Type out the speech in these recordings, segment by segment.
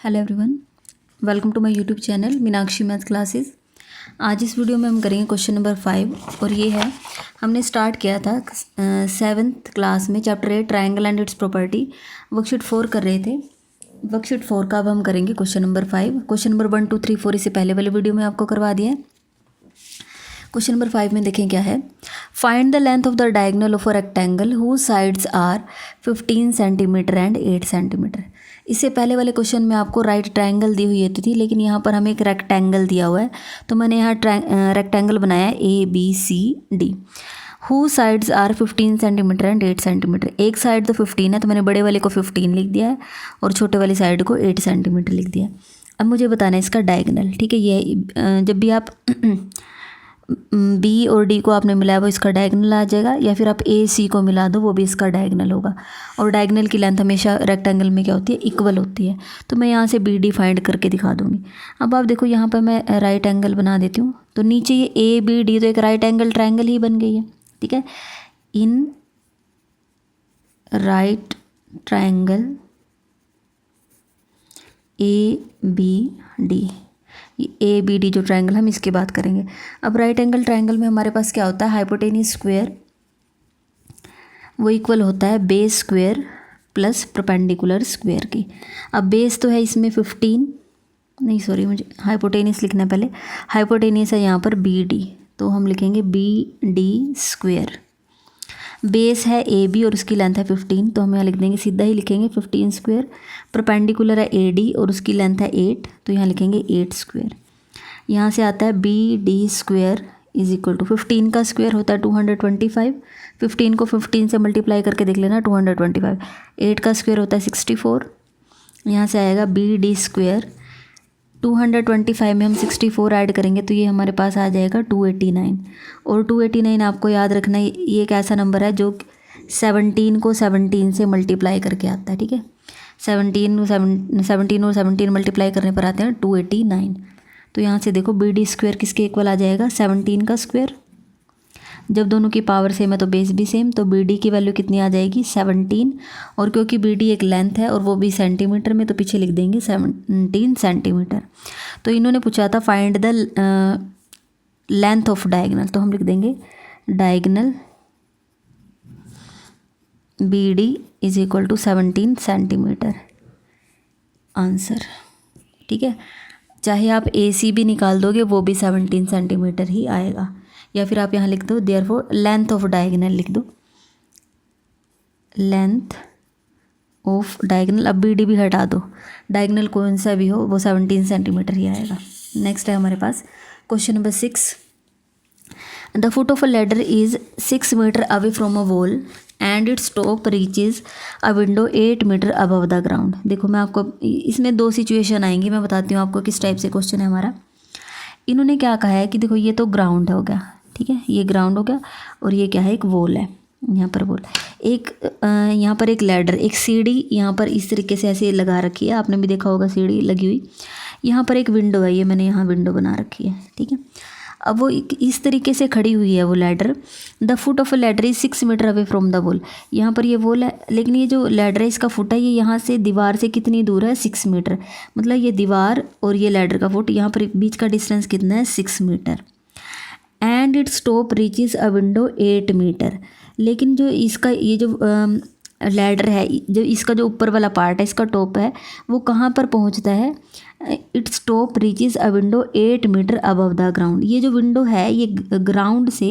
Hello everyone, welcome to my YouTube channel Meenakshi math classes. आज इस video में हम करेंगे क्वेश्चन नंबर 5 और ये है हमने स्टार्ट किया था 7th क्लास में chapter 8 triangle and it's property worksheet 4 कर रहे थे। वर्कशीट 4 का अब हम करेंगे क्वेश्चन नंबर 5। क्वेश्चन नंबर 1 2 3 4 इससे पहले वाले वीडियो में आपको करवा दिया है। क्वेश्चन नंबर 5 में देखें क्या है। Find the length of the diagonal of a rectangle whose sides are 15 centimetre and 8 centimetre. इससे पहले वाले क्वेश्चन में आपको राइट ट्रायंगल दी हुई थी, लेकिन यहाँ पर हमें एक रेक्टेंगल दिया हुआ है, तो मैंने यहाँ रेक्टेंगल बनाया ABCD। Who sides are 15 centimetre and 8 centimetre. एक साइड तो 15 है, तो मैंने बड़े वाले को 15 लिख दिया है और छोटे वाली साइड को 8 सेंटीमीटर लिख दिया है। अब मुझे बताना है इसका डायगोनल। ठीक है, ये जब भी आप B और D को आपने मिलाया वो इसका डायगोनल आ जाएगा, या फिर आप AC को मिला दो वो भी इसका डायगोनल होगा। और डायगोनल की लेंथ हमेशा रेक्टेंगल में क्या होती है, इक्वल होती है। तो मैं यहाँ से BD फाइंड करके दिखा दूँगी। अब आप देखो यहाँ पर मैं राइट एंगल बना देती हूँ, तो नीचे ये ABD तो एक राइट एंगल ट्रायंगल ही बन गई है। ठीक है, इन राइट ट्रायंगल ABD, ये ABD जो ट्रायंगल हम इसकी बात करेंगे। अब राइट एंगल ट्रायंगल में हमारे पास क्या होता है, हाइपोटेनियस स्क्वायर वो इक्वल होता है base square plus perpendicular square की। अब बेस तो है इसमें 15, नहीं सॉरी मुझे हाइपोटेनियस लिखना है पहले। हाइपोटेनियस है यहाँ पर BD, तो हम लिखेंगे BD स्क्वायर। बेस है AB और उसकी लेंथ है 15, तो हम यहाँ लिख देंगे, सीधा ही लिखेंगे 15 स्क्वायर। परपेंडिकुलर है AD और उसकी लेंथ है 8, तो यहाँ लिखेंगे 8 स्क्वायर। यहाँ से आता है BD square is equal to 15 का स्क्वायर होता है 225। 15 को 15 से मल्टीप्लाई करके देख लेना 225। 8 का स्क्वायर होता है 64। यहाँ से आएगा BD स्क्वायर। 225 में हम 64 ऐड करेंगे तो ये हमारे पास आ जाएगा 289। और 289 आपको याद रखना है, ये एक ऐसा नंबर है जो 17 को 17 से मल्टीप्लाई करके आता है। ठीक है, 17 और 17 मल्टीप्लाई करने पर आते हैं 289। तो यहाँ से देखो BD स्क्वायर किसके इक्वल आ जाएगा, 17 का स्क्वायर। जब दोनों की पावर सेम है तो बेस भी सेम, तो BD की वैल्यू कितनी आ जाएगी 17। और क्योंकि BD एक लेंथ है और वो भी सेंटीमीटर में, तो पीछे लिख देंगे 17 सेंटीमीटर। तो इन्होंने पूछा था find the length of diagonal, तो हम लिख देंगे diagonal BD is equal to 17 centimetre answer. ठीक है, चाहे आप AC भी निकाल दोगे वो भी 17 सेंटीमीटर ही आएगा। या फिर आप यहाँ लिख दो देयरफॉर लेंथ ऑफ डायगोनल लिख दो, लेंथ ऑफ डायगोनल। अब BD भी हटा दो, डायगोनल कौन सा भी हो वो 17 सेंटीमीटर ही आएगा। नेक्स्ट है हमारे पास question number 6। The foot of a ladder is 6 metre away from a wall and its top reaches a window 8 metre above the ground. देखो मैं आपको इसमें 2 सिचुएशन आएंगी, मैं बताती हूँ आपको किस टाइप से क्वेश्चन है हमारा। इन्होंने क्या कहा है कि देखो ये तो ग्राउंड हो गया, ठीक है, ये ग्राउंड हो गया, और ये क्या है, एक वॉल है। यहाँ पर वॉल, एक यहाँ पर एक लैडर, एक सीढ़ी यहाँ पर इस तरीके से ऐसे लगा रखी है, आपने भी देखा होगा सीढ़ी लगी हुई। यहाँ पर एक विंडो है, ये मैंने यहाँ विंडो बना रखी है। ठीक है, अब वो इस तरीके से खड़ी हुई है वो ladder. The foot of a ladder is 6 metre away from the wall. यहाँ पर ये वॉल है, लेकिन ये जो लैडर है इसका फुट है, ये यहाँ से दीवार से कितनी दूर है, 6 मीटर। मतलब ये दीवार और ये लैडर का फुट, यहाँ पर बीच का डिस्टेंस कितना है, 6 metre. And its top reaches a window 8 metre. लेकिन जो इसका ये जो लैडर है, जो इसका जो ऊपर वाला पार्ट है, इसका टॉप है, वो कहाँ पर पहुँचता है, its top reaches a window 8 metre above the ground. ये जो विंडो है ये ग्राउंड से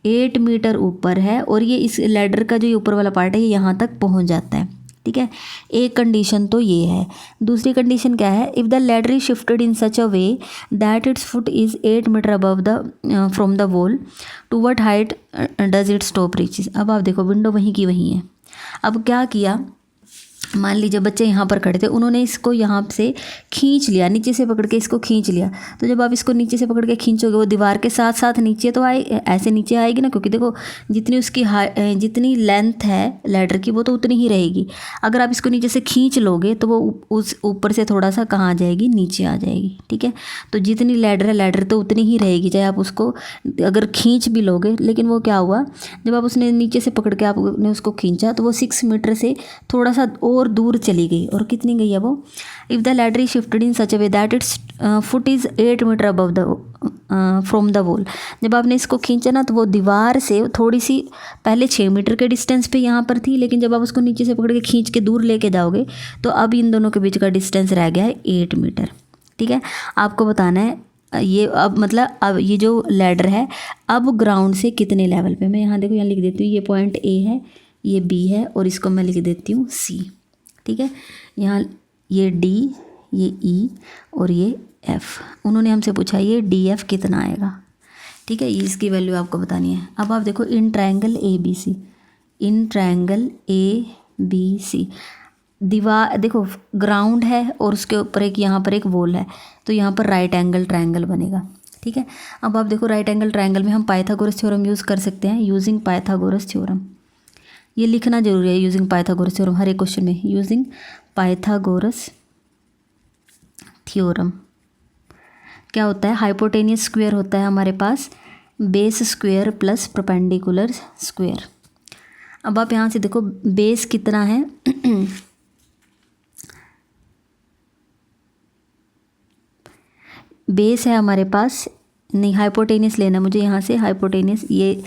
8 मीटर ऊपर है, और ये इस लैडर का जो ये ऊपर वाला पार्ट है ये यहाँ तक पहुँच जाता है। ठीक है, एक कंडीशन तो ये है। दूसरी कंडीशन क्या है, if the ladder is shifted in such a way that its foot is 8 metre above the from the wall, to what height does its top reaches. अब आप देखो विंडो वहीं की वहीं है। अब क्या किया, मान लीजिए बच्चे यहाँ पर खड़े थे, उन्होंने इसको यहाँ से खींच लिया, नीचे से पकड़ के इसको खींच लिया। तो जब आप इसको नीचे से पकड़ के खींचोगे वो दीवार के साथ साथ नीचे तो ऐसे नीचे आएगी ना, क्योंकि देखो जितनी उसकी जितनी लेंथ है लैडर की वो तो उतनी ही रहेगी। अगर आप इसको नीचे से खींच लोगे तो वो उस ऊपर से थोड़ा सा कहाँ आ जाएगी, नीचे आ जाएगी। ठीक है, तो जितनी लैडर है लैडर तो उतनी ही रहेगी, चाहे आप उसको अगर खींच भी लोगे। लेकिन वो क्या हुआ, जब आप उसने नीचे से पकड़ के आपने उसको खींचा तो वो 6 मीटर से थोड़ा सा और और दूर चली गई, और कितनी गई है वो, if the ladder is shifted in such a way that its foot is 8 metre above the from the wall. जब आपने इसको खींचा ना तो वो दीवार से थोड़ी सी पहले 6 मीटर के डिस्टेंस पे यहाँ पर थी, लेकिन जब आप उसको नीचे से पकड़ के खींच के दूर लेके जाओगे तो अब इन दोनों के बीच का डिस्टेंस रह गया है 8 मीटर। ठीक है, आपको बताना है ये अब मतलब अब ये जो लैडर है अब ग्राउंड से कितने लेवल पे। मैं यहाँ देखो यहाँ लिख देती हूँ, ये पॉइंट ए है, ये बी है, और इसको मैं लिख देती हूँ सी। ठीक है, यहाँ ये डी, ये ई और ये एफ। उन्होंने हमसे पूछा ये डी एफ कितना आएगा। ठीक है, ये इसकी वैल्यू आपको बतानी है। अब आप देखो in triangle A B C, in triangle A B C दीवार देखो ग्राउंड है और उसके ऊपर एक यहाँ पर एक वॉल है, तो यहाँ पर राइट एंगल ट्रायंगल बनेगा। ठीक है, अब आप देखो राइट एंगल ट्रायंगल में हम पाइथागोरस थ्योरम यूज़ कर सकते हैं, यूजिंग पाइथागोरस थ्योरम। ये लिखना जरूरी है, यूजिंग पाइथागोरस थ्योरम, हर एक क्वेश्चन में यूजिंग पाइथागोरस थ्योरम। क्या होता है, हाइपोटेनियस स्क्वायर होता है हमारे पास base square plus perpendicular square. अब आप यहाँ से देखो बेस कितना है बेस है हमारे पास, नहीं हाइपोटेनियस लेना मुझे यहाँ से, हाइपोटेनियस ये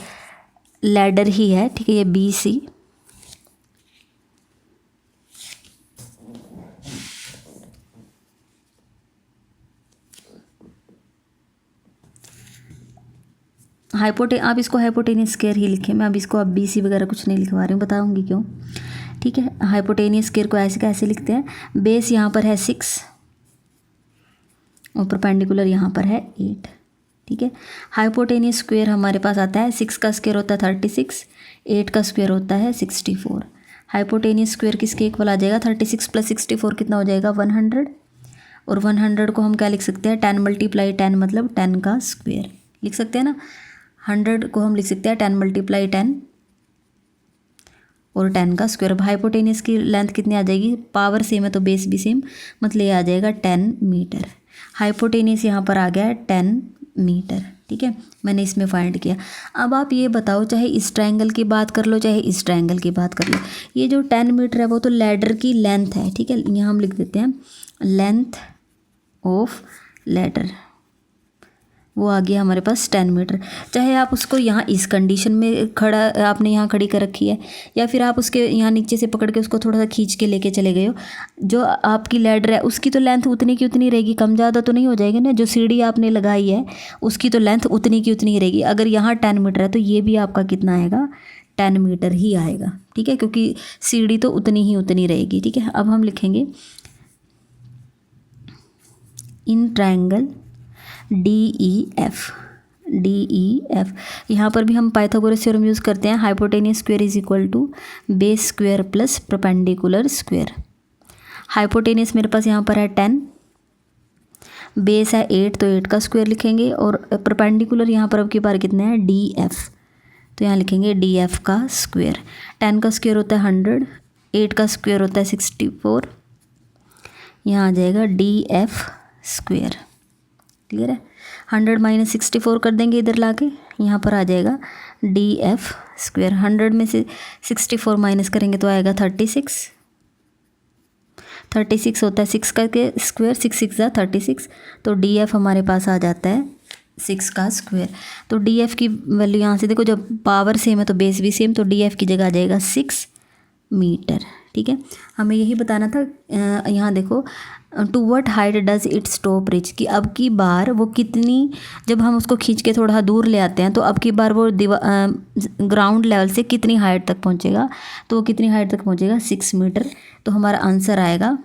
लैडर ही है। ठीक है, ये बी सी, आप इसको हाइपोटेनियस स्क्वायर ही लिखें, मैं अब इसको अब बी सी वगैरह कुछ नहीं लिखवा रही हूँ, बताऊँगी क्यों। ठीक है, हाइपोटेनियस स्क्वायर को ऐसे कैसे लिखते हैं, बेस यहाँ पर है 6 और परपेंडिकुलर यहाँ पर है 8। ठीक है, हाइपोटेनियस स्क्वायर हमारे पास आता है 6 का स्क्वायर होता है 36, 8 का स्क्वायर होता है 64। हाइपोटेनियस स्क्वायर किसके इक्वल आ जाएगा, 36 प्लस 64 कितना हो जाएगा 100, और 100 को हम क्या लिख सकते हैं 10 × 10 मतलब 10 का स्क्वायर लिख सकते हैं ना। 100 को हम लिख सकते हैं 10 × 10 और 10 का स्क्वायर। अब हाइपोटेनियस की लेंथ कितनी आ जाएगी, पावर सेम है तो बेस भी सेम, मतलब ये आ जाएगा 10 मीटर। हाइपोटेनियस यहाँ पर आ गया है 10 मीटर। ठीक है, मैंने इसमें फाइंड किया। अब आप ये बताओ, चाहे इस ट्रायंगल की बात कर लो चाहे इस ट्रायंगल की बात कर लो, ये जो 10 मीटर है वो तो लैडर की लेंथ है। ठीक है, यहाँ हम लिख देते हैं लेंथ ऑफ लैडर, वो आ गया हमारे पास 10 मीटर। चाहे आप उसको यहाँ इस कंडीशन में खड़ा आपने यहाँ खड़ी कर रखी है, या फिर आप उसके यहाँ नीचे से पकड़ के उसको थोड़ा सा खींच के लेके चले गए हो, जो आपकी लैडर है उसकी तो लेंथ उतनी की उतनी रहेगी, कम ज़्यादा तो नहीं हो जाएगी ना। जो सीढ़ी आपने लगाई है उसकी तो लेंथ उतनी की उतनी रहेगी। अगर यहाँ 10 मीटर है तो ये भी आपका कितना आएगा 10 मीटर ही आएगा। ठीक है, क्योंकि सीढ़ी तो उतनी ही उतनी रहेगी। ठीक है, अब हम लिखेंगे इन ट्रायंगल DEF, DEF यहाँ पर भी हम पाइथागोरस थ्योरम यूज़ करते हैं, hypotenuse square is equal to base square plus perpendicular square. Hypotenuse मेरे पास यहाँ पर है 10, बेस है 8 तो 8 का स्क्वायर लिखेंगे, और परपेंडिकुलर यहाँ पर अब की बार कितना है DF, तो यहाँ लिखेंगे DF का स्क्वायर। 10 का स्क्वायर होता है 100, 8 का स्क्वायर होता है 64, यहाँ आ जाएगा DF स्क्वायर। क्लियर है, 100 - 64 कर देंगे इधर लाके, यहाँ पर आ जाएगा DF स्क्वायर। 100 में से 64 माइनस करेंगे तो आएगा 36, 36 होता है 6 का स्क्वायर, 6 6 जा 36, तो DF हमारे पास आ जाता है 6 का स्क्वायर। तो DF की वैल्यू यहाँ से देखो, जब पावर सेम है तो बेस भी सेम, तो DF की जगह आ जाएगा 6 मीटर। ठीक है, हमें यही बताना था। यहाँ देखो to what height does it stop reach, कि अब की बार वो कितनी, जब हम उसको खींच के थोड़ा दूर ले आते हैं तो अब की बार वो ग्राउंड लेवल से कितनी हाइट तक पहुँचेगा, तो वो कितनी हाइट तक पहुँचेगा 6 मीटर। तो हमारा आंसर आएगा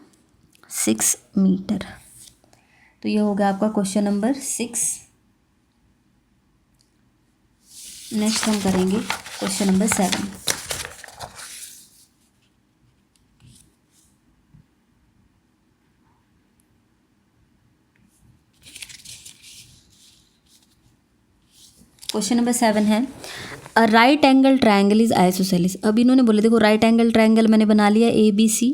6 मीटर। तो ये हो गया आपका क्वेश्चन नंबर 6। नेक्स्ट हम करेंगे क्वेश्चन नंबर 7। क्वेश्चन नंबर 7 है a right angle triangle is isosceles. अब इन्होंने बोले देखो राइट एंगल ट्रायंगल मैंने बना लिया ABC,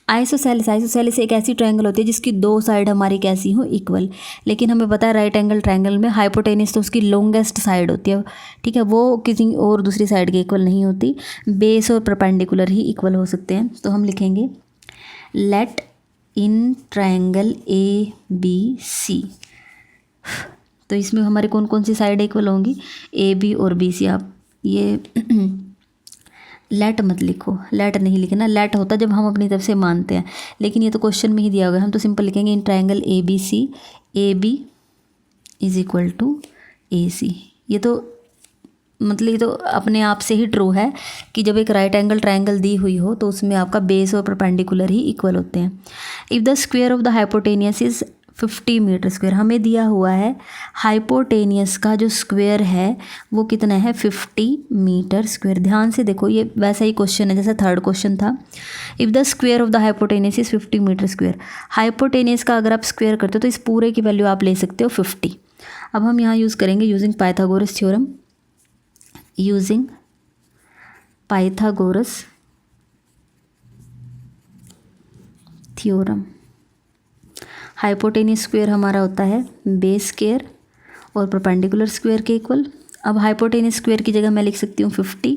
आइसोसेलेस एक ऐसी ट्रायंगल होती है जिसकी दो साइड हमारी कैसी हो, इक्वल। लेकिन हमें पता है राइट एंगल ट्रायंगल में हाइपोटेनियस तो उसकी लॉन्गेस्ट साइड होती है, ठीक है, वो किसी और दूसरी साइड के इक्वल नहीं होती। बेस और परपेंडिकुलर ही इक्वल हो सकते हैं। तो हम लिखेंगे लेट इन ट्रायंगल ABC, तो इसमें हमारे कौन कौन सी साइड इक्वल होंगी, AB और BC। आप ये लेट मत लिखो, लेट नहीं लिखना, लेट होता जब हम अपनी तरफ से मानते हैं, लेकिन ये तो क्वेश्चन में ही दिया हुआ है। हम तो सिंपल लिखेंगे in triangle ABC AB is equal to AC। ये तो मतलब ये तो अपने आप से ही ट्रू है कि जब एक राइट एंगल ट्रायंगल दी हुई हो तो उसमें आपका बेस और परपेंडिकुलर ही इक्वल होते हैं। If the square of the hypotenuse is 50 metre square, हमें दिया हुआ है हाइपोटेनियस का जो स्क्वायर है वो कितना है, 50 मीटर स्क्वायर। ध्यान से देखो, ये वैसा ही क्वेश्चन है जैसा थर्ड क्वेश्चन था। If the square of the hypotenuse is 50 metre square, hypotenuse का अगर आप स्क्वायर करते हो तो इस पूरे की वैल्यू आप ले सकते हो 50। अब हम यहाँ यूज़ करेंगे using Pythagoras theorem, using Pythagoras theorem. Hypotenuse square हमारा होता है बेस स्क्वायर और परपेंडिकुलर स्क्वायर के इक्वल। अब हाइपोटेनियस स्क्वायर की जगह मैं लिख सकती हूँ 50,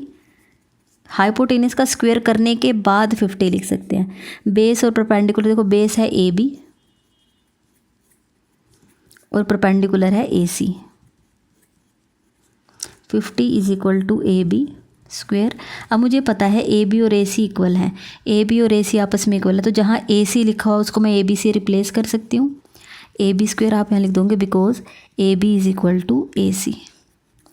हाइपोटेनियस का स्क्वायर करने के बाद 50 लिख सकते हैं। बेस और परपेंडिकुलर, देखो बेस है AB और परपेंडिकुलर है AC। 50 is equal to AB square. अब मुझे पता है AB और AC इक्वल हैं, AB और AC आपस में इक्वल है, तो जहाँ AC लिखा हुआ उसको मैं AB से रिप्लेस कर सकती हूँ। AB स्क्वायर आप यहाँ लिख दोगे because AB is equal to AC।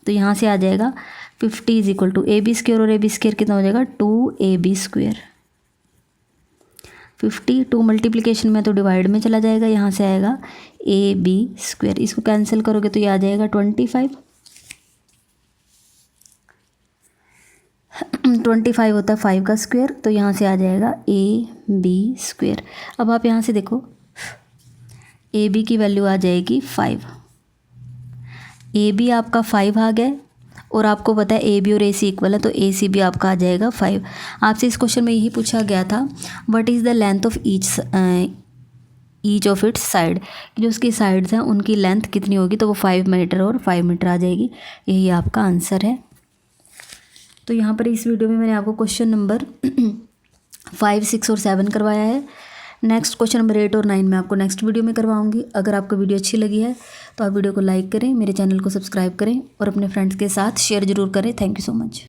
तो यहाँ से आ जाएगा 50 is equal to AB square और AB स्क्वायर कितना हो जाएगा, 2AB स्क्वायर। 50 2 मल्टीप्लिकेशन में तो डिवाइड में चला जाएगा, यहाँ से आएगा AB स्क्वायर। इसको कैंसिल करोगे तो ये आ जाएगा 25। 25 होता है 5 का स्क्वायर, तो यहाँ से आ जाएगा AB स्क्वायर। अब आप यहाँ से देखो AB की वैल्यू आ जाएगी 5, AB आपका 5 आ गया और आपको पता है AB और AC इक्वल है, तो AC भी आपका आ जाएगा 5। आपसे इस क्वेश्चन में यही पूछा गया था what is the length of each of its side, जो उसकी साइड्स हैं उनकी लेंथ कितनी होगी, तो वो 5 मीटर और 5 मीटर आ जाएगी। यही आपका आंसर है। तो यहाँ पर इस वीडियो में मैंने आपको क्वेश्चन नंबर 5, 6 और 7 करवाया है। नेक्स्ट क्वेश्चन नंबर 8 और 9 मैं आपको नेक्स्ट वीडियो में करवाऊँगी। अगर आपको वीडियो अच्छी लगी है तो आप वीडियो को लाइक करें, मेरे चैनल को सब्सक्राइब करें और अपने फ्रेंड्स के साथ शेयर ज़रूर करें। Thank you so much.